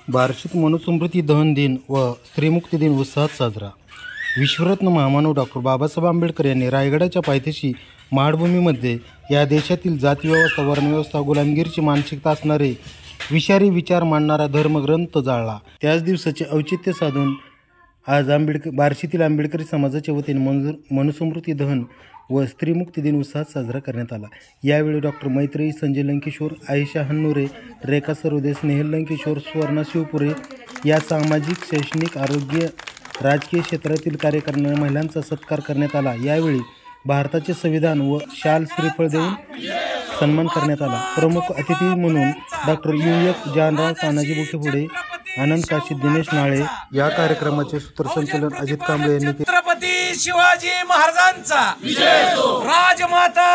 बार्शीत मनुस्मृती दहन दिन व स्त्रीमुक्ती दिन उत्साहात साजरा। विश्वरत्न महामानव डॉक्टर बाबासाहेब आंबेडकर यांनी रायगडाच्या पायथ्याशी माडभूमीमध्ये या देशातील जातीव्यवस्था, वर्णव्यवस्था, गुलामगिरीची मानसिकता असणारे विषारी विचार मांडणारा धर्मग्रंथ जाळला। त्याच दिवसाचे औचित्य साधून आज बार्शीतील आंबेडकरी समाजाच्या वतीने मनुस्मृती दहन व स्त्रीमुक्ती दिन उत्साहात साजरा करण्यात आला। यावेळी डॉक्टर मैत्रेयी, संजय लंकेश्वर, आयशा हन्नुरे, रेखा सरोदे, स्नेहल लंकेश्वर, सुवर्णा शिवपुरे या सामाजिक, शैक्षणिक, आरोग्य, राजकीय क्षेत्रातील कार्य करणाऱ्या महिलांचा सत्कार करण्यात आला। यावेळी भारताचे संविधान व शाल श्रीफळ देऊन सन्मान करण्यात आला। प्रमुख अतिथी म्हणून डॉक्टर UF जानराव, तानाजी बुकेपुडे, आनंद काशी, दिनेश नाळे या कार्यक्रमाचे सूत्रसंचालन अजित कांबळे यांनी केले। छत्रपती शिवाजी महाराजांचा विजय असो, राजमाता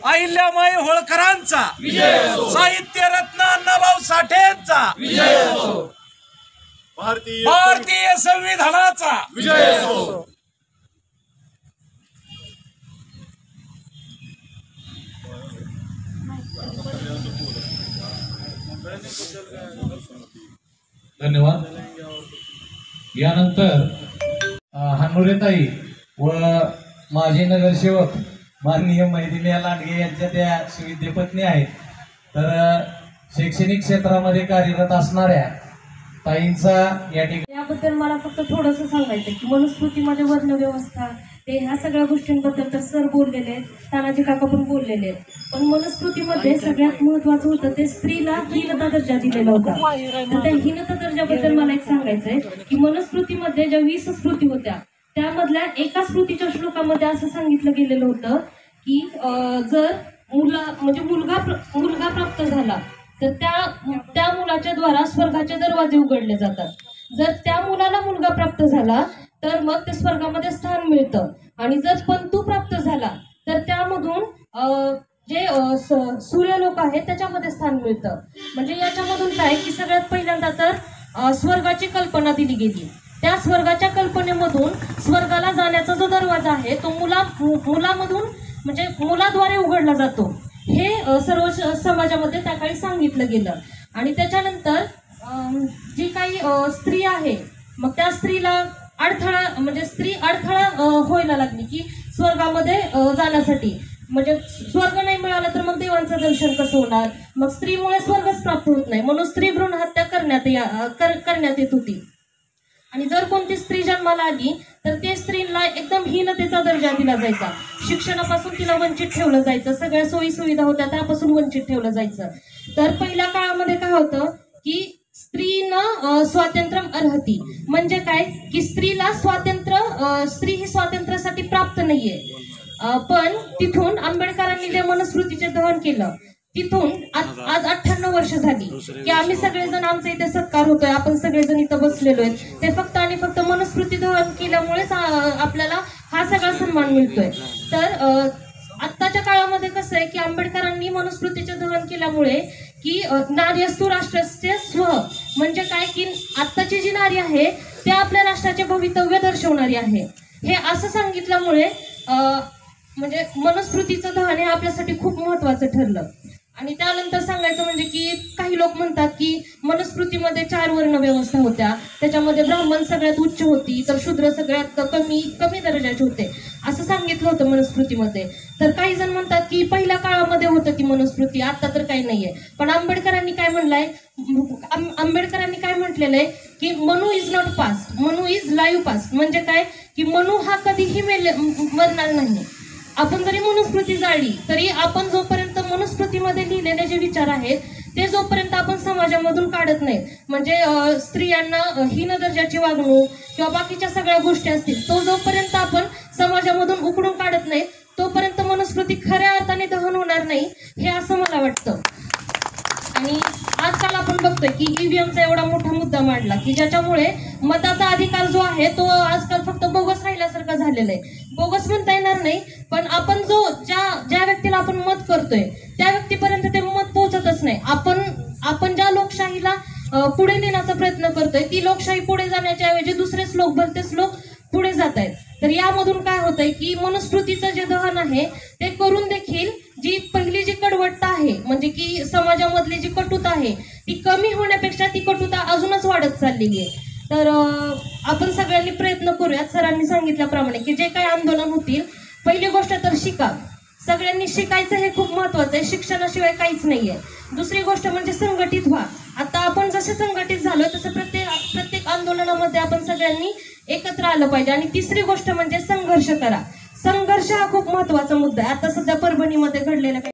अहिल्याबाई होळकरांचा विजय असो, साहित्य रत्न अण्णाभाऊ साठेंचा विजय असो, भारतीय संविधानाचा विजय असो। धन्यवाद। यानंतर हनुरेताई व माजी नगरसेवक माननीय मैथिली लांडगे यांच्या त्या सुविद्यपत्नी आहेत। तर शैक्षणिक क्षेत्रामध्ये कार्यरत असणाऱ्या ताईंचा या ठिकाणी याबद्दल मला फक्त थोडंसं सांगायचं की मनुस्मृतीमध्ये वर्णव्यवस्था ते ह्या सगळ्या गोष्टींबद्दल तर सर बोललेले आहेत, तानाजी काका पण बोललेले आहेत। पण मनुस्मृतीमध्ये सगळ्यात महत्त्वाचं होतं ते स्त्रीला हीनता दर्जा दिलेला होता। तर त्या हीनता दर्जाबद्दल मला एक सांगायचंय की मनुस्मृतीमध्ये ज्या 20 स्मृती होत्या त्यामधल्या एका स्मृतीच्या श्लोकामध्ये असं सांगितलं गेलेलं होतं की जर मुलगा प्राप्त झाला तर त्या मुलाच्या द्वारा स्वर्गाचे दरवाजे उघडले जातात। जर त्या मुलाला मुलगा प्राप्त झाला तर मग ते स्वर्गामध्ये स्थान मिळतं, आणि जर पंतू प्राप्त झाला तर त्यामधून जे सूर्यलोक आहे त्याच्यामध्ये स्थान मिळतं। म्हणजे याच्यामधून काय की सगळ्यात पहिल्यांदा तर स्वर्गाची कल्पना दिली गेली। त्या स्वर्गाच्या कल्पनेमधून स्वर्गाला जाण्याचा जो दरवाजा आहे तो मुलामधून म्हणजे मुलाद्वारे उघडला जातो, हे सर्व समाजामध्ये त्या काळी सांगितलं गेलं। आणि त्याच्यानंतर जी काही स्त्री आहे मग त्या स्त्रीला अडथळा म्हणजे स्त्री अडथळा व्हायला लागली की स्वर्गामध्ये जाण्यासाठी, म्हणजे स्वर्ग नाही मिळाला तर मग देवांचं दर्शन कसं होणार, मग स्त्रीमुळे स्वर्गच प्राप्त होत नाही, म्हणून स्त्री भ्रूण हत्या करण्यात येत होती। आणि जर कोणती स्त्री जन्माला आली तर ते स्त्रीला एकदम हीनतेचा दर्जा दिला जायचा, शिक्षणापासून तिला वंचित ठेवलं जायचं, सगळ्या सोयी सुविधा होत्या त्यापासून वंचित ठेवलं जायचं। तर पहिल्या काळामध्ये काय होतं की स्त्रीनं स्वातंत्र्यम अर्हती, म्हणजे काय की स्त्रीला स्त्री ही स्वातंत्र्यासाठी प्राप्त नाहीये। पण तिथून आंबेडकरांनी जे मनुस्मृतीचे दहन केलं तिथून आज 98 वर्ष झाली की आम्ही सगळेजण आमचा इथे सत्कार होतोय, आपण सगळेजण इथं बसलेलो आहेत, ते फक्त आणि फक्त मनुस्मृती दहन केल्यामुळेच आपल्याला हा सगळा सन्मान मिळतोय। तर आत्ताच्या काळामध्ये कसं आहे की आंबेडकरांनी मनुस्मृतीचे दहन केल्यामुळे की नार्यस्तु राष्ट्रस्य स्व, म्हणजे काय की आत्ताची जी नारी आहे ते आपल्या राष्ट्राचे भवितव्य दर्शवणारी आहे, हे असं सांगितल्यामुळे म्हणजे मनुस्मृतीचं दहन हे आपल्यासाठी खूप महत्त्वाचं ठरलं। आणि त्यानंतर सांगायचं म्हणजे की काही लोक म्हणतात की मनुस्मृतीमध्ये 4 वर्ण व्यवस्था होत्या, त्याच्यामध्ये ब्राह्मण सगळ्यात उच्च होती तर शूद्र सगळ्यात कमी दर्जाचे होते असं सांगितलं होतं मनुस्मृतीमध्ये। तर काही जण म्हणतात की पहिल्या काळामध्ये होतं ती मनुस्मृती, आता तर काही नाहीये। पण आंबेडकरांनी काय म्हटलेलं आहे की Manu is not past, Manu is live past, म्हणजे काय की मनु हा कधीही मरणार नाही। आपण जरी मनुस्मृती जाळली तरी आपण जोपर्यंत मनुस्मृतीमध्ये लिहिलेले जे विचार आहेत ते जोपर्यंत आपण समाजामधून काढत नाही, म्हणजे स्त्रियांना हीन दर्जाची वागणूक किंवा बाकीच्या सगळ्या गोष्टी असतील, तो जोपर्यंत आपण समाजामधून उकडून काढत नाही तोपर्यंत मनुस्मृती खऱ्या अर्थाने दहन होणार नाही, हे असं मला वाटतं। आणि आजकाल आपण बघतोय की EVMचा एवढा मोठा मुद्दा मांडला की ज्याच्यामुळे मताचा अधिकार जो आहे तो आजकाल फक्त बोगस राहिल्यासारखा झालेला आहे। बोगस म्हणता येणार नाही, पण आपण ज्या व्यक्तीला आपण मत करतोय त्या व्यक्तीपर्यंत ते मत पोहोचतच नाही। आपण ज्या लोकशाहीला पुढे नेण्याचा प्रयत्न करतोय ती लोकशाही पुढे जाण्याच्या ऐवजी दुसरेच लोक भलतेच लोक पुढे जात आहेत। तर यामधून काय होतंय की मनुस्मृतीचं जे दहन आहे ते करून देखील जी पहिली जी कडवटता आहे म्हणजे की समाजामधली जी कटुता आहे ती कमी होण्यापेक्षा ती कटुता अजूनच खूपच वाढत चाललेली आहे. तर आपण सगळ्यांनी प्रयत्न करूयात सरांनी सांगितल्याप्रमाणे की जे काही आंदोलन होतील, पहिली गोष्ट तर शिका. सगळ्यांनी शिकायचं हे खूप महत्वाचं आहे. शिक्षणाशिवाय काहीच नाहीये. दुसरी गोष्ट म्हणजे संघटित व्हा. आता आपण जसे संघटित झालो तसं प्रत्येक आंदोलनामध्ये आपण सगळ्यांनी एकत्र आलं पाहिजे. आणि तिसरी गोष्ट म्हणजे संघर्ष करा. संघर्ष हा खूप महत्वाचा मुद्दा आहे. आता सध्या परभणीमध्ये घडलेला